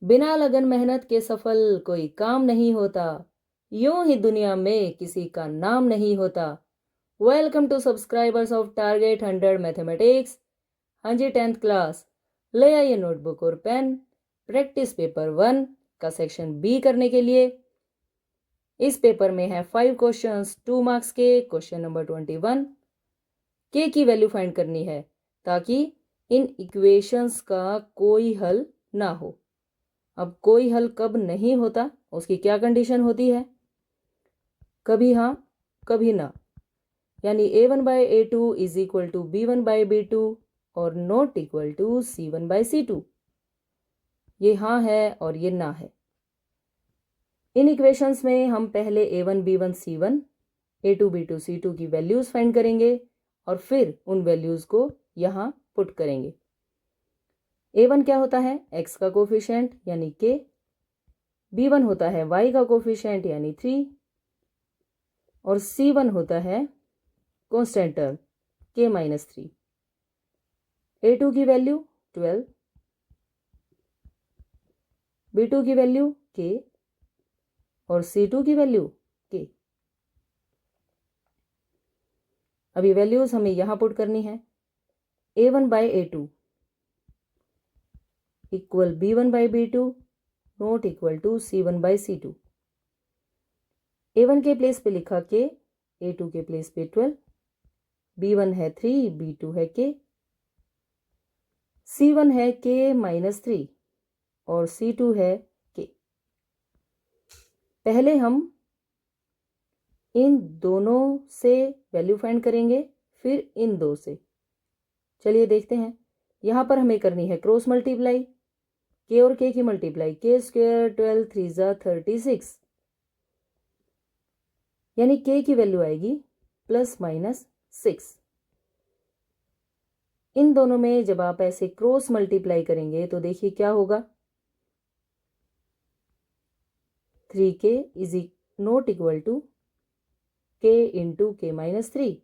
बिना लगन मेहनत के सफल कोई काम नहीं होता, यूं ही दुनिया में किसी का नाम नहीं होता। Welcome to subscribers of target 100 mathematics. हाँ जी, 10th क्लास। ले आइए नोटबुक और पेन। प्रैक्टिस पेपर 1 का सेक्शन बी करने के लिए। इस पेपर में है 5 क्वेश्चंस 2 मार्क्स के। क्वेश्चन नंबर 21, के की वैल्यू फाइंड करनी है ताकि इन इक्वेशंस का कोई हल ना हो। अब कोई हल कब नहीं होता, उसकी क्या कंडीशन होती है? कभी हाँ कभी ना, यानी a1/a2 is equal to b1/b2 और नॉट इक्वल टू c1/c2। ये हाँ है और ये ना है। इन इक्वेशंस में हम पहले a1 b1 c1 a2 b2 c2 की वैल्यूज फाइंड करेंगे और फिर उन वैल्यूज को यहाँ पुट करेंगे। a1 क्या होता है? x का कोफिशिएंट यानी k। b1 होता है y का कोफिशिएंट यानी 3 और c1 होता है कांस्टेंट टर्म k-3। a2 की वैल्यू 12, b2 की वैल्यू k और c2 की वैल्यू k। अब ये वैल्यूज हमें यहां पुट करनी है। a1/a2 equal b1/b2 not equal to c1/c2। a1 के प्लेस पे लिखा k, a2 के प्लेस पे 12, b1 है 3, b2 है k, c1 है k-3 और c2 है k। पहले हम इन दोनों से वैल्यू फाइंड करेंगे, फिर इन दो से। चलिए देखते हैं। यहां पर हमें करनी है क्रॉस मल्टीप्लाई। के और के की मल्टीप्लाई, के स्क्वायर 12 3 36, यानी के की वैल्यू आएगी +-6। इन दोनों में जब आप ऐसे क्रॉस मल्टीप्लाई करेंगे तो देखिए क्या होगा। 3k is not equal to k into k-3।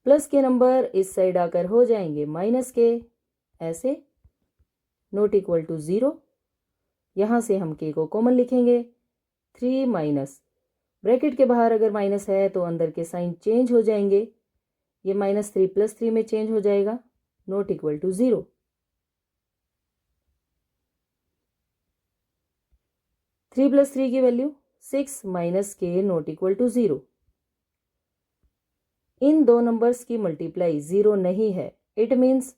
Plus के नंबर इस साइड आकर हो जाएंगे -k, ऐसे नॉट इक्वल टू 0। यहां से हम k को कॉमन लिखेंगे। 3 माइनस, ब्रैकेट के बाहर अगर माइनस है तो अंदर के साइन चेंज हो जाएंगे। ये -3 +3 में चेंज हो जाएगा, नॉट इक्वल टू 0। 3 + 3 की value 6 -k not equal to 0। इन दो नंबर्स की मल्टीप्लाई 0 नहीं है। इट मीन्स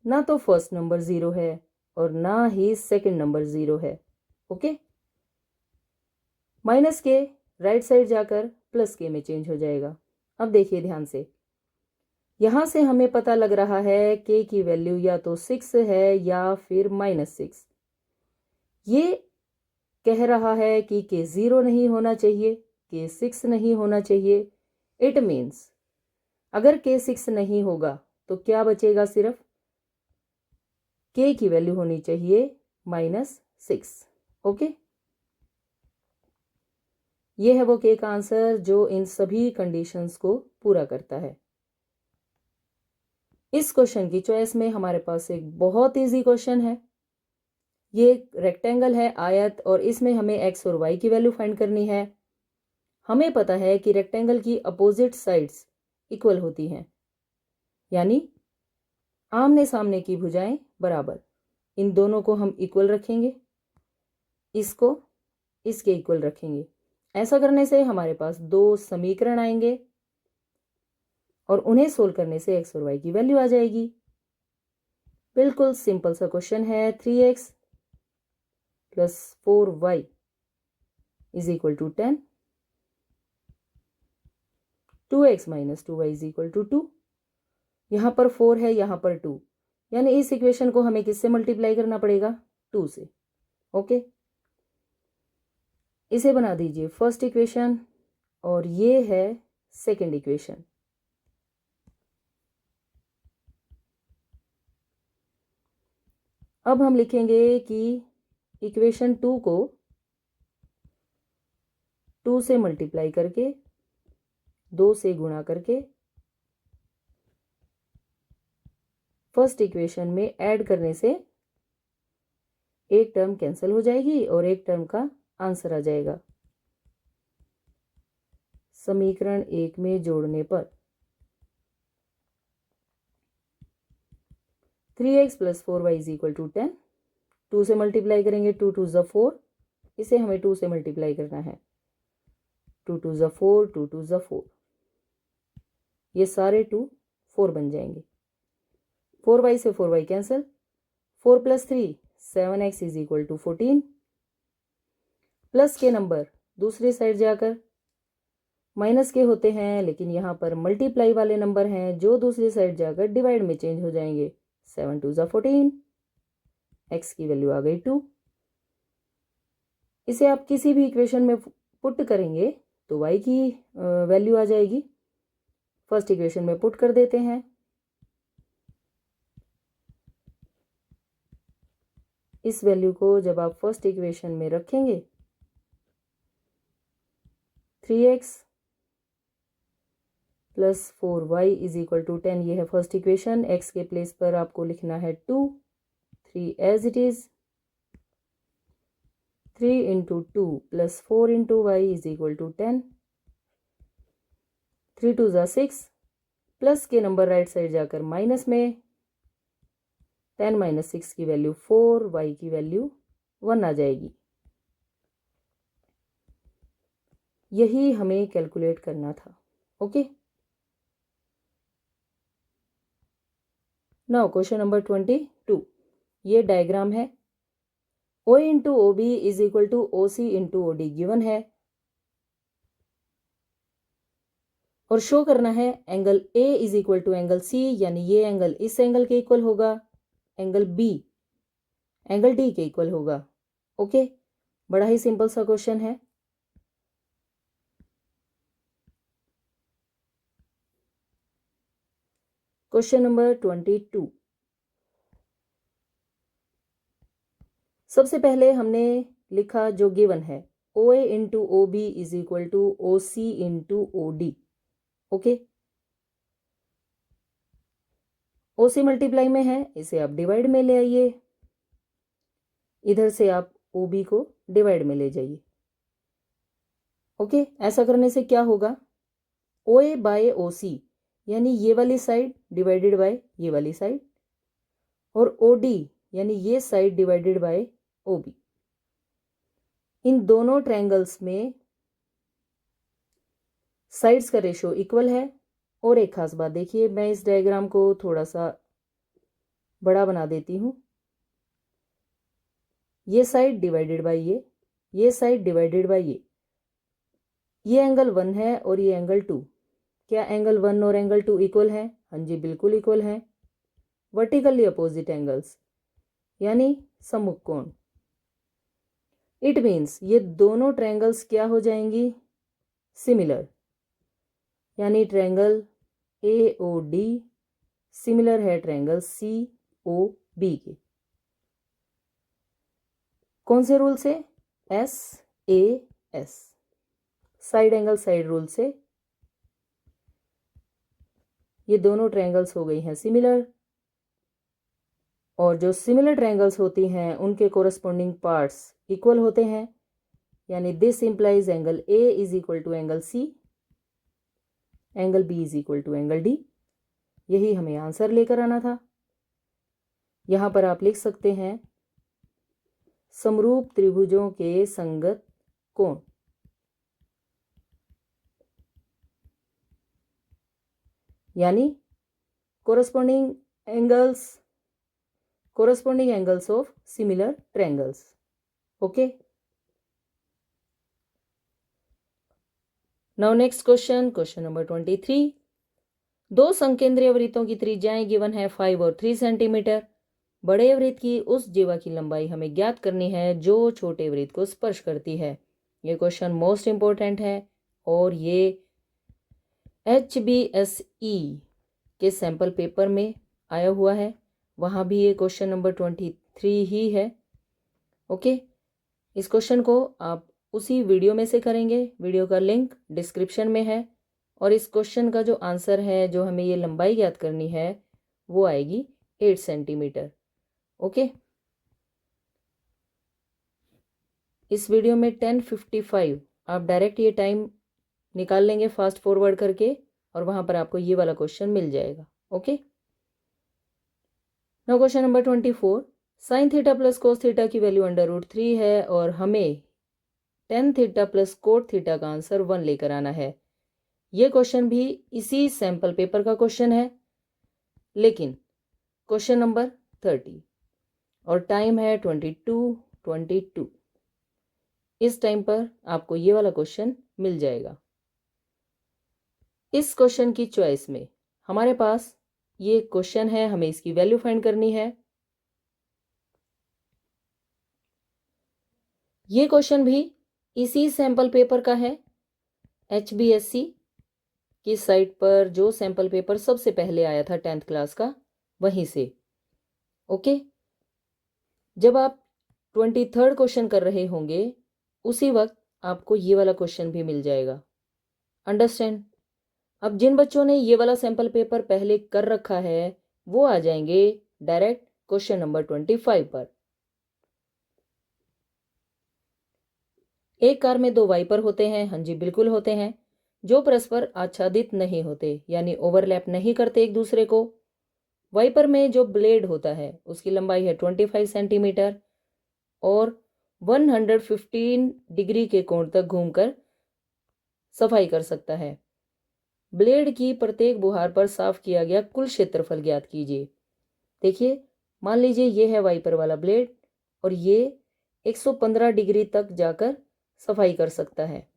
ना तो फर्स्ट नंबर 0 है और ना ही सेकंड नंबर 0 है। ओके, -k राइट साइड जाकर +k में चेंज हो जाएगा। अब देखिए ध्यान से, यहां से हमें पता लग रहा है k की वैल्यू या तो 6 है या फिर -6। ये कह रहा है कि k 0 नहीं होना चाहिए, k 6 नहीं होना चाहिए। इट मीन्स अगर k 6 नहीं होगा तो क्या बचेगा? सिर्फ k की वैल्यू होनी चाहिए -6। ओके, ये है वो k का आंसर जो इन सभी कंडीशंस को पूरा करता है। इस क्वेश्चन की चॉइस में हमारे पास एक बहुत इजी क्वेश्चन है। ये एक रेक्टेंगल है, आयत, और इसमें हमें x और y की वैल्यू फाइंड करनी है। हमें पता है कि रेक्टेंगल की अपोजिट साइड्स इक्वल होती हैं, यानी आमने सामने की भुजाएं बराबर। इन दोनों को हम इक्वल रखेंगे, इसको इसके इक्वल रखेंगे। ऐसा करने से हमारे पास दो समीकरण आएंगे और उन्हें सोल्व करने से x और y की वैल्यू आ जाएगी। बिल्कुल सिंपल सा क्वेश्चन है। 3x + 4y is equal to 10, 2x - 2y is equal to 2। यहां पर 4 है, यहां पर 2, यानी इस इक्वेशन को हमें किससे मल्टीप्लाई करना पड़ेगा? 2 से। ओके, इसे बना दीजिए फर्स्ट इक्वेशन और ये है सेकंड इक्वेशन। अब हम लिखेंगे कि इक्वेशन 2 को 2 से मल्टीप्लाई करके 2 से गुणा करके फर्स्ट इक्वेशन में ऐड करने से एक टर्म कैंसिल हो जाएगी और एक टर्म का आंसर आ जाएगा। समीकरण 1 में जोड़ने पर 3x + 4y = 10। 2 से मल्टीप्लाई करेंगे, 2 2 ज़ा 4, इसे हमें 2 से मल्टीप्लाई करना है। 2 2 ज़ा 4, 2 2 ज़ा 4, ये सारे 2 4 बन जाएंगे। 4y से 4y कैंसिल, 4 + 3 7x = 14। प्लस के नंबर दूसरी साइड जाकर माइनस के होते हैं, लेकिन यहाँ पर मल्टीप्लाई वाले नंबर हैं जो दूसरी साइड जाकर डिवाइड में चेंज हो जाएंगे। 7 2 ज़ा 14, x की वैल्यू आ गई 2। इसे आप किसी भी इक्वेशन में पुट करेंगे तो y की वैल्यू आ जाएगी। फर्स्ट इक्वेशन में पुट कर देते हैं। इस वैल्यू को जब आप फर्स्ट इक्वेशन में रखेंगे, 3x + 4y = 10, ये है फर्स्ट इक्वेशन। x के प्लेस पर आपको लिखना है 2, 3 एज इट इज। 3 × 2 + 4 × y = 10। 3 2 ज़ा 6, प्लस के नंबर राइट साइड जाकर माइनस में, 10 - 6 की वैल्यू 4, y की वैल्यू 1 आ जाएगी। यही हमें कैलकुलेट करना था। Okay, now question number 22। ये डायग्राम है। O × OB = OC × OD given है और शो करना है एंगल A = एंगल C, यानी ये एंगल इस एंगल के इक्वल होगा, एंगल B एंगल D के इक्वल होगा। ओके, बड़ा ही सिंपल सा क्वेश्चन है। Question number 22। सबसे पहले हमने लिखा जो गिवन है, OA × OB = OC × OD। Okay, OC multiply में है, इसे आप डिवाइड में ले आइए। इधर से आप OB को डिवाइड में ले जाइए। ओके, ऐसा करने से क्या होगा, OA / OC यानी ये वाली साइड डिवाइडेड बाय ये वाली साइड, और OD यानी ये साइड डिवाइडेड बाय OB। इन दोनों ट्रायंगल्स में साइड्स का रेशो इक्वल है। और एक खास बात देखिए, मैं इस डायग्राम को थोड़ा सा बड़ा बना देती हूँ। ये साइड डिवाइडेड बाय ये साइड डिवाइडेड बाय ये एंगल 1 है और ये एंगल 2। क्या एंगल 1 और एंगल 2 इक्वल है? हाँ जी, बिल्कुल इक्वल है। वर्टिकली अपोजिट एंगल्स यानी सम्मुख कोण। इट मीन्स ये दोनों ट्रायंगल्स क्या हो जाएंगी, सिमिलर, यानी ट्रायंगल AOD सिमिलर है ट्रायंगल COB के। कौन से रूल से? SAS, side angle side rule से ये दोनों ट्रायंगल्स हो गई हैं सिमिलर। और जो सिमिलर ट्रायंगल्स होती हैं उनके कोरस्पॉन्डिंग पार्ट्स इक्वल होते हैं, यानी this implies angle A = angle C, angle B = angle D। यही हमें आंसर लेकर आना था। यहाँ पर आप लिख सकते हैं समरूप त्रिभुजों के संगत कोण। यानी corresponding angles of similar triangles. Okay. Now next question number 23. दो संकेंद्रीय वृत्तों की त्रिज्याएं गिवन है 5 और 3 सेंटीमीटर। बड़े वृत्त की उस जीवा की लंबाई हमें ज्ञात करनी है जो छोटे वृत्त को स्पर्श करती है। ये क्वेश्चन मोस्ट इंपॉर्टेंट है और ये HBSE के सैंपल पेपर में आया हुआ है। वहाँ भी ये क्वेश्चन नंबर 23 ही है। ओके, इस क्वेश्चन को आप उसी वीडियो में से करेंगे। वीडियो का लिंक डिस्क्रिप्शन में है। और इस क्वेश्चन का जो आंसर है, जो हमें ये लंबाई ज्ञात करनी है, वो आएगी 8 सेंटीमीटर। ओके, इस वीडियो में 10:55 आप डायरेक्ट ये टाइम निकाल लेंगे फास्ट फॉरवर्ड करके और वहाँ पर आपको ये वाला क्वेश्चन मिल जाएगा। Okay, now question number 24, sine theta plus cos theta की वैल्यू √3 है और हमें tan theta plus cot theta का आंसर 1 लेकर आना है। ये क्वेश्चन भी इसी सैंपल पेपर का क्वेश्चन है, लेकिन क्वेश्चन नंबर 30 और टाइम है 22:22। इस टाइम पर आपको ये वाला क्वेश्चन मिल जाएगा। इस क्वेश्चन की चॉइस में हमारे पास ये क्वेश्चन है, हमें इसकी वैल्यू फाइंड करनी है। ये क्वेश्चन भी इसी सैंपल पेपर का है, HBSC की साइट पर जो सैंपल पेपर सबसे पहले आया था 10th क्लास का, वहीं से। ओके, जब आप 23rd क्वेश्चन कर रहे होंगे उसी वक्त आपको ये वाला क्वेश्चन भी मिल जाएगा। अंडरस्टैंड? अब जिन बच्चों ने ये वाला सैंपल पेपर पहले कर रखा है वो आ जाएंगे डायरेक्ट क्वेश्चन नंबर 25 पर। एक कार में 2 वाइपर होते हैं। हाँ जी, बिल्कुल होते हैं, जो परस्पर आच्छादित नहीं होते, यानी ओवरलैप नहीं करते एक दूसरे को। वाइपर में जो ब्लेड होता है उसकी लंबाई है 25 सेंटीमीटर और 115 डिग्री के कोण तक घूमकर सफाई कर सकता है। ब्लेड की प्रत्येक बुहार पर साफ किया गया कुल क्षेत्रफल ज्ञात कीजिए। देखिए, मान लीजिए ये है वाइपर वाला ब्लेड और ये 115 डिग्री तक जाकर सफाई कर सकता है,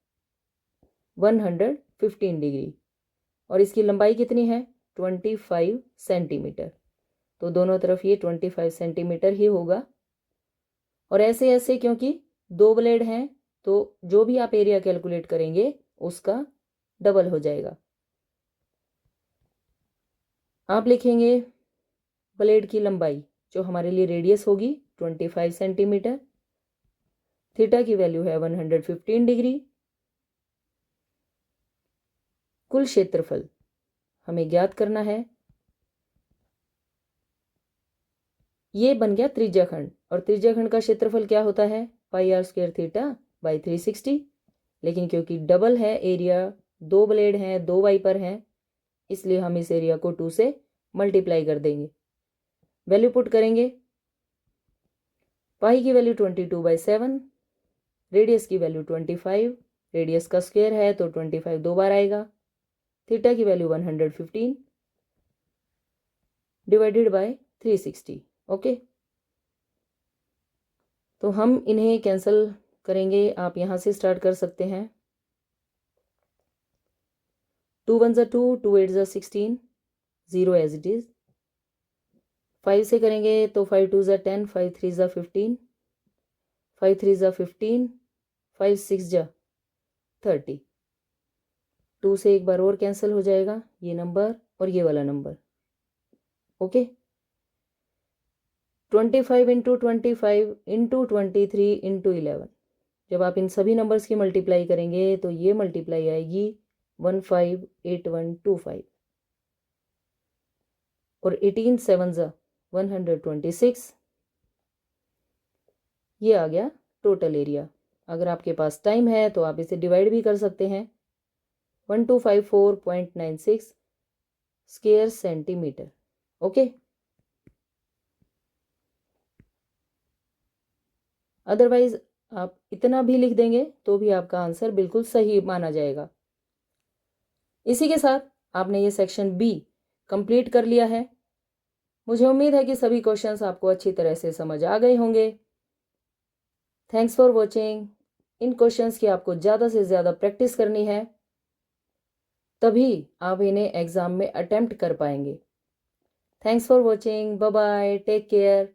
115 डिग्री, और इसकी लंबाई कितनी है 25 सेंटीमीटर। तो दोनों तरफ ये 25 सेंटीमीटर ही होगा। और ऐसे ऐसे क्योंकि 2 ब्लेड हैं तो जो भी आप एरिया कैलकुलेट करेंगे उसका डबल हो जाएगा। आप लिखेंगे ब्लेड की लंबाई जो हमारे लिए रेडियस होगी 25 सेंटीमीटर, थीटा की वैल्यू है 115 डिग्री, कुल क्षेत्रफल हमें ज्ञात करना है। ये बन गया त्रिज्याखंड, और त्रिज्याखंड का क्षेत्रफल क्या होता है πr² थीटा बाई 360। लेकिन क्योंकि डबल है एरिया, 2 ब्लेड हैं, 2 वाइपर हैं, इसलिए हम इस एरिया को 2 से मल्टीप्लाई कर देंगे। वैल्यू पुट करेंगे, पाई की वैल्यू 22/7, रेडियस की वैल्यू 25, रेडियस का स्क्वायर है तो 25 2 बार आएगा, थीटा की वैल्यू 115 डिवाइडेड बाय 360। ओके, तो हम इन्हें कैंसिल करेंगे। आप यहाँ से स्टार्ट कर सकते हैं। 2 1 2, 2 8 16, 0 एज इट इज। 5 से करेंगे तो 5 2 10, 5 3 15, 5 3 15, 5 6 30। 2 से एक बार और कैंसिल हो जाएगा, ये नंबर और ये वाला number. Okay, 25 into 25 into 23 into 11। जब आप इन सभी नंबर्स की मल्टीप्लाई करेंगे तो ये मल्टीप्लाई आएगी 158125 और 18 7 126। ये आ गया टोटल एरिया। अगर आपके पास टाइम है तो आप इसे डिवाइड भी कर सकते हैं, 1254.96 स्क्वायर सेंटीमीटर। ओके, अदरवाइज आप इतना भी लिख देंगे तो भी आपका आंसर बिल्कुल सही माना जाएगा। इसी के साथ आपने ये सेक्शन बी कंप्लीट कर लिया है। मुझे उम्मीद है कि सभी क्वेश्चंस आपको अच्छी तरह से समझ आ गए होंगे। Thanks for watching. In questions की आपको ज़्यादा से ज़्यादा प्रैक्टिस करनी है, तभी आप इन्हें एग्ज़ाम में अटेम्प्ट कर पाएंगे। Thanks for watching, bye bye, take care.